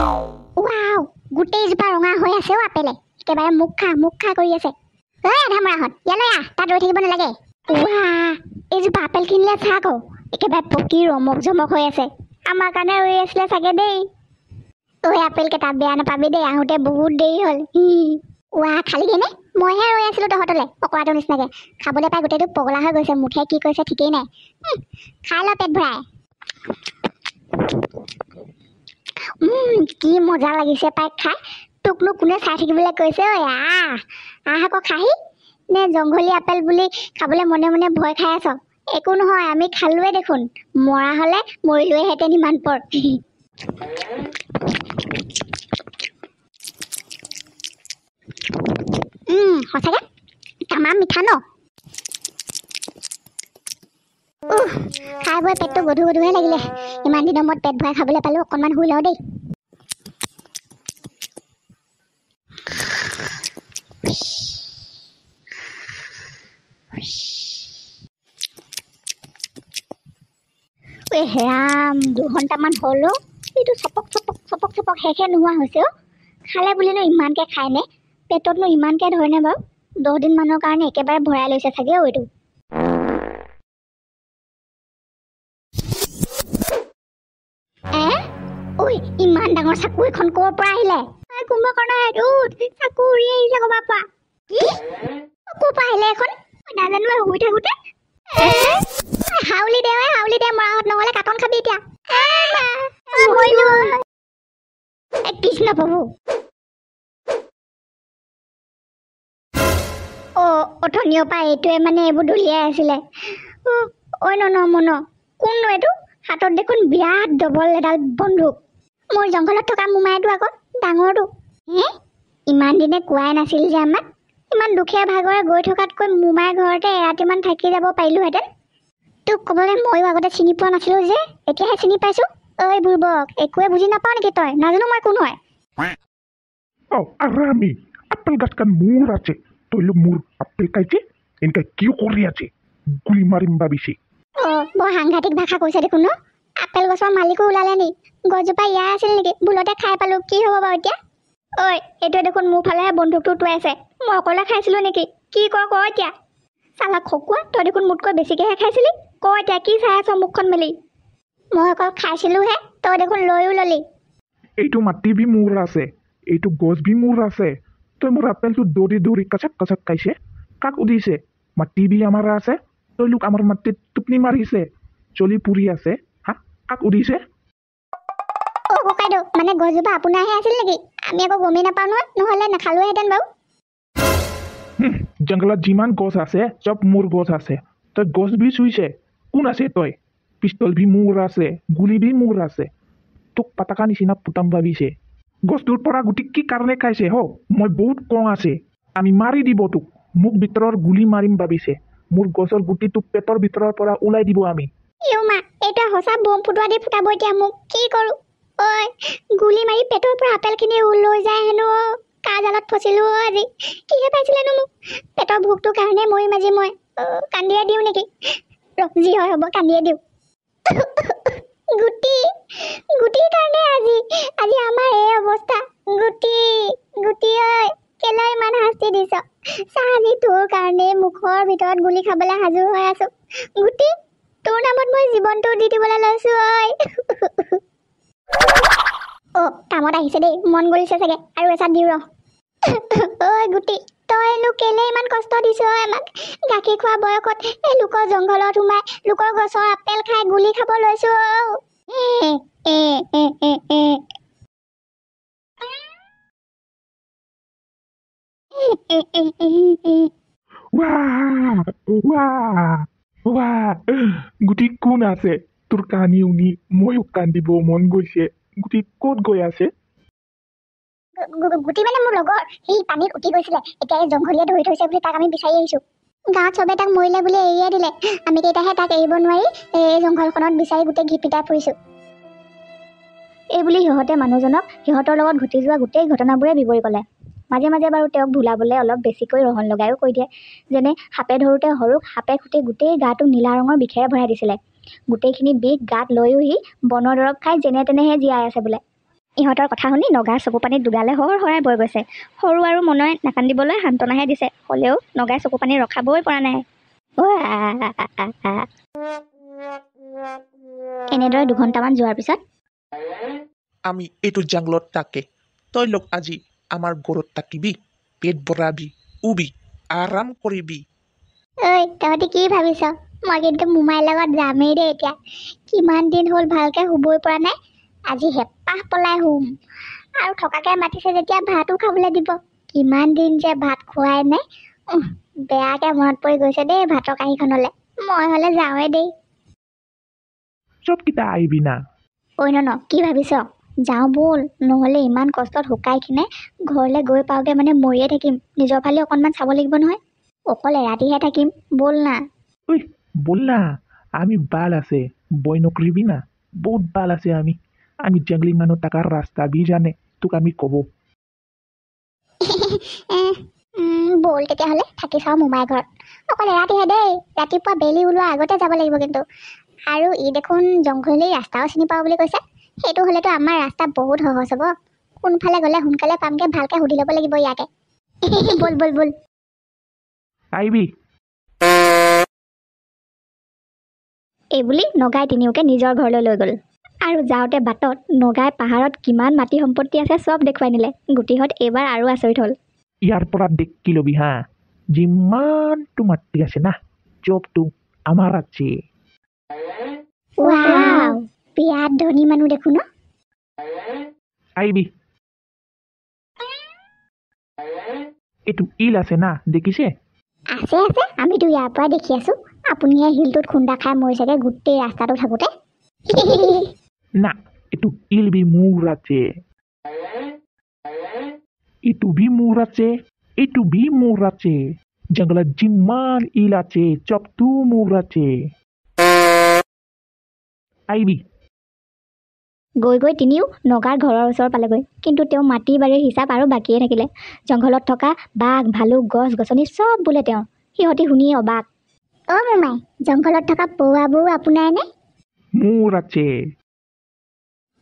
Wow গোটেইজোপা ৰঙা হৈ আছে অ' আপেলে একেবাৰে মুখ খা কৰি আছে ঐ আধামৰাহঁত ইয়ালৈ আহ তাত ৰৈ থাকিব নালাগে ৱাহ এইজোপা আপেল কিনিলে চা আকৌ একেবাৰে পকি ৰমক জমক হৈ আছে আমাৰ কাৰণে ৰৈ আছিলে চাগে দেই ঐ আপেল কেইটা বেয়া নাপাবি দেই আহোঁতে বহুত দেৰি হ'ল ৱাহ খালি দেনে মইহে ৰৈ আছিলোঁ তহঁতলৈ পকৰাটোৰ নিচিনাকৈ খাবলৈ পাই গোটেইটো পগলা হৈ গৈছে মুঠে কি কৈছে ঠিকেই নাই খাই ল পেট ভৰাই কি মজা লাগিছে পাই খাই তোকনো কোনে চাই থাকিবলৈ কৈছে ঐ আহ আকৌ খাহি নে জংঘলী আপেল বুলি খাবলৈ মনে মনে ভয় খাই আছ একো নহয় আমি খালোৱে দেখোন মৰা হ'লে মৰিলোৱেহেঁতেন ইমান পৰ সঁচাকৈ তামাম মিঠা ন খাই বৈ পেটটো গধু গধুহে লাগিলে ইমান দিনৰ মূৰত পেট ভৰাই খাবলৈ পালোঁ অকণমান শুই লওঁ দেই হেৰাম 2 ঘণ্টামান হ'লো এইটো চপক শেষে নোহোৱা হৈছে অ' খালে বুলিনো ইমানকৈ খায়নে পেটতনো ইমানকৈ ধৰেনে বাৰু 10 দিনমানৰ কাৰণে একেবাৰে ভৰাই লৈছে চাগে অ' এইটো ঐ ইমান ডাঙৰ চাকু এখন ক'ৰ পৰা আহিলে কুম্ভকৰ্ণ চাকু উৰি আহিছে ক'ৰবাৰ পৰা ক'ৰ পৰা আহিলে এখন নাজানো শুই থাকোঁতে হাউলি দে মৰাহঁত নহ'লে কাটন খাবি এতিয়া কৃষ্ণ প্ৰভু অথনিৰ পৰা এইটোৱে মানে এইবোৰ দলিয়াই আছিলে ঐ মন কোননো এইটো হাতত দেখোন বিৰাট ডবল এডাল বন্দুক মোৰ জংঘলত থকা মোমাইটো আকৌ ডাঙৰটো ইমান দিনে কোৱাই নাছিল যে আমাক ইমান দুখীয়া ভাগৰে গৈ থকাতকৈ মোমাই ঘৰতে এৰাতিমান থাকি যাব পাৰিলোহেঁতেন তোক ক'বলৈ ময়ো আগতে চিনি পোৱা নাছিলোঁ যে এতিয়াহে চিনি পাইছোঁ ঐ বুৰ্বক একোৱে বুজি নাপাওঁ নেকি তই নাজানো মই কোন হয় আরামি আপেল গাছ কান মোর আছে তইলো মোর আপেল খাইছে এনকা কি কৰি আছে গুলি মাৰিম ভাবিছে বৰ সাংঘাতিক ভাষা কৈছে দেখোন ন আপেল গছৰ মালিকো ওলালে নি গছজোপা ইয়াৰ আছিল নেকি ভুলতে খাই পালোঁ কি হ'ব বাৰু এতিয়া ঐ এইটোৱে দেখোন মোৰ ফালেহে বন্দুকটো টোৱাইছে মই অকলে খাইছিলোঁ নেকি কি ক এতিয়া চালা খকুৱা তই দেখোন মোতকৈ বেছিকৈহে খাইছিলি ক এতিয়া কি চাই আছ মুখখন মেলি মই অকল খাইছিলোঁহে তই দেখোন লৈও ল'লি এইটো মাটি বি মোর আছে এইটো গছ বি মোর আছে তই মোর আপেলটো দৌৰি কাচাক খাইছে কাক উদিছে মাটি বি আমাৰ আছে তই লোক আমাৰ মাটিত টোপনি মাৰিছে চলি পুৰি আছে হা কাক উদিছে ককাইদেউ মানে গছজোপা আপোনাৰহে আছিল নেকি আমি আকৌ গমেই নাপাওঁ নহয় নহ'লে নাখালোহেঁতেন বাৰু জংঘলত যিমান গছ আছে চব মোৰ গছ আছে তই গছ বি চুইছে কোন আছে তই পিষ্টল বি মোৰ আছে গুলি বি মোৰ আছে তোক পাতাকা নিচিনা পুতাম ভাবিছে গছটোৰ পৰা গুটি কি কাৰণে খাইছে মই বহুত কং আছে আমি মাৰি দিব তোক মোক ভিতৰৰ গুলি মাৰিম ভাবিছে মোৰ গছৰ গুটিটো পেটৰ ভিতৰৰ পৰা ওলাই দিব আমি মা এটা সঁচা বম ফুটোৱা দি ফুটাব এতিয়া মোক কি কৰোঁ ঐ গুলি মাৰি পেটৰ পৰা আপেলখিনি লৈ যায় হেনো কাজালত ফচিলোঁ আজি কিহে পাইছিলেনো মোক পেটৰ ভোকটোৰ কাৰণে মৰিম আজি মই কান্দিয়ে দিওঁ নেকি যি হয় হ'ব কান্দিয়ে দিওঁ গুটিৰ কাৰণে আজি আমাৰ এই অৱস্থা গুটি ঐ কেলৈ ইমান শাস্তি দিছ চা আজি তোৰ কাৰণে মুখৰ ভিতৰত গুলি খাবলৈ সাজু হৈ আছো গুটি তোৰ নামত মই জীৱনটো দি দিবলৈ লৈছোঁ ঐ কামত আহিছে দেই মন গলিছে চাগে আৰু এচাত দিওঁ ৰ ঐ গুটি তইনো কেলে ইমান কষ্ট দিছ আমাক গাখীৰ খোৱা বয়সত এই লোকৰ জংঘলত সোমাই লোকৰ গছৰ আপেল খাই গুলি খাব লৈছোঁ গুটি কোন আছে তোৰ কানি উনি ময়ো কান্দিব মন গৈছে গুটি ক'ত গৈ আছে গুটি মানে মোৰ লগৰ সি পানীত উঠি গৈছিলে এতিয়া এই জংঘলীয়ে ধৰি থৈছে বুলি তাক আমি বিচাৰি আহিছোঁ গাঁৱত চবে তাক মৰিলে বুলি এৰিয়ে দিলে আমি কেইটাহে তাক এৰিব নোৱাৰি এই জংঘলখনত বিচাৰি গোটেই ঘিপিটাই ফুৰিছোঁ এইবুলি সিহঁতে মানুহজনক সিহঁতৰ লগত ঘটি যোৱা গোটেই ঘটনাবোৰে বিৱৰি ক'লে মাজে মাজে বাৰু তেওঁক ভুলাবলৈ অলপ বেছিকৈ ৰহণ লগাইও কৈ দিয়ে যেনে সাপে ধৰোঁতে সৰুক সাপে খুটি গোটেই গাটো নীলা ৰঙৰ বিষেৰে ভৰাই দিছিলে গোটেইখিনি বিষ গাত লৈও সি বনৰ দৰৱ খাই যেনে তেনেহে জীয়াই আছে বোলে ইহঁতৰ কথা শুনি নগাৰ চকু পানীত দুগালে হৰাই বৈ গৈছে। সৰু আৰু মনয়ে নাকান্দিবলৈ সান্তনাহে দিছে, হ'লেও নগাই চকু পানী ৰখাবই পৰা নাই। এনেদৰে 2 ঘণ্টামান যোৱাৰ পিছত আমি এইটো জাংলত তাকে তই লোক আজি আমাৰ ঘৰত থাকিবি, পেট ভৰাবি, উবি, আৰাম কৰিবি। ঐ তহঁতি কি ভাবিছ? মই কিন্তু মোমাইৰ লগত যামেই দেই এতিয়া। কিমান দিন হ'ল ভালকৈ শুবই পৰা নাই। আজি হেঁপাহ পলাই শুম। আৰু থকাকে মাতিছে যেতিয়া ভাতো খাবলৈ দিব। কিমান দিন যে ভাত খোৱাই নাই। বেয়াকৈ মনত পৰি গৈছে দেই ভাতৰ কাঁহীখনলৈ। মই হ'লে যাওঁৱেই দেই। চবকেইটা আহিবি না। ঐ ন কি ভাবিছ? যাওঁ ব'ল, নহ'লে ইমান কষ্টত শুকাই কিনে ঘৰলৈ গৈ পাওঁগৈ মানে মৰিয়ে থাকিম। নিজৰ ফালে অকণমান চাব লাগিব নহয়। অকল এৰাতিহে থাকিম, ব'ল না। ঐ বল না, আমি বাল আছে, বই নকৰিবি না। বহুত বাল আছে আমি জংলি মানুহ টাকাৰ ৰাস্তা বি জানে, তোক আমি ক'ব। ব'ল তেতিয়াহ'লে থাকি চাওঁ মোমাই ঘৰত। অকল এৰাতিহে দেই, ৰাতিপুৱা বেলি ওলোৱাৰ আগতে যাব লাগিব কিন্তু। আৰু ই দেখোন জংঘলী ৰাস্তাও চিনি পাওঁ বুলি কৈছে। সেইটো হ'লেতো আমাৰ ৰাস্তা বহুত সহজ হ'ব। কোনফালে গ'লে সোনকালে পামগৈ ভালকৈ সুধি ল'ব লাগিব ইয়াকে। ব'ল ব'ল ব'ল। আহিবি। এইবুলি নগাই তিনিওকে নিজৰ ঘৰলৈ লৈ গ'ল। আৰু যাওঁতে বাটত নগাই পাহাৰত কিমান মাটি সম্পত্তি আছে চব দেখুৱাই নিলে। গুটিহঁত এইবাৰ আৰু আচৰিত হ'ল। ইয়াৰ পৰা দেখি ল'বি হা, যিমানটো মাটি আছে না, চবটো আমাৰ আছে। ৱাও, বিৰাট ধনী মানুহ দেখোন ন। আহিবি। এইটো ইল আছে না, দেখিছে? আছে আছে, আমিতো ইয়াৰ পৰা দেখি আছো। আপুনিহে শিলটোত খুন্দা খাই মৰিছেগে গোটেই ৰাস্তাটো থাকোঁতে। না, এইটো ইল বি মোৰ আছে। এইটো বি মোৰ আছে, এইটো বি মোৰ আছে। জংঘলত যিমান ইল আছে চবটো মোৰ আছে। আহিবি। গৈ গৈ তিনিও নগাৰ ঘৰৰ ওচৰ পালেগৈ। কিন্তু তেওঁ মাটি বাৰীৰ হিচাপ আৰু বাকীয়ে থাকিলে। জংঘলত থকা বাঘ ভালুক গছ গছনি চব বোলে তেওঁৰ। সিহঁতি শুনি অবাক। অ' মোমাই, জংঘলত থকা পৰুৱাবোৰ আপোনাৰ নে? মোৰ আছে।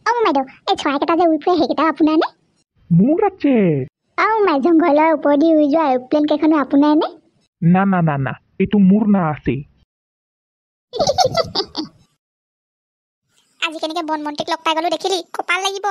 অ' মোমাইদেউ, এই চৰাইকেইটা যে উৰি ফুৰে সেইকেইটাও আপোনাৰ নে? মোৰ আছে। অ' মোমাই, জংঘলৰ ওপৰেদি উৰি যোৱা এৰোপ্লেন কেইখনো আপোনাৰ নে? না না না না, এইটো মোৰ না আছে। আজি কেনেকৈ বন মন্ত্ৰীক লগ পাই গ'লো দেখিলি, কপাল লাগিব।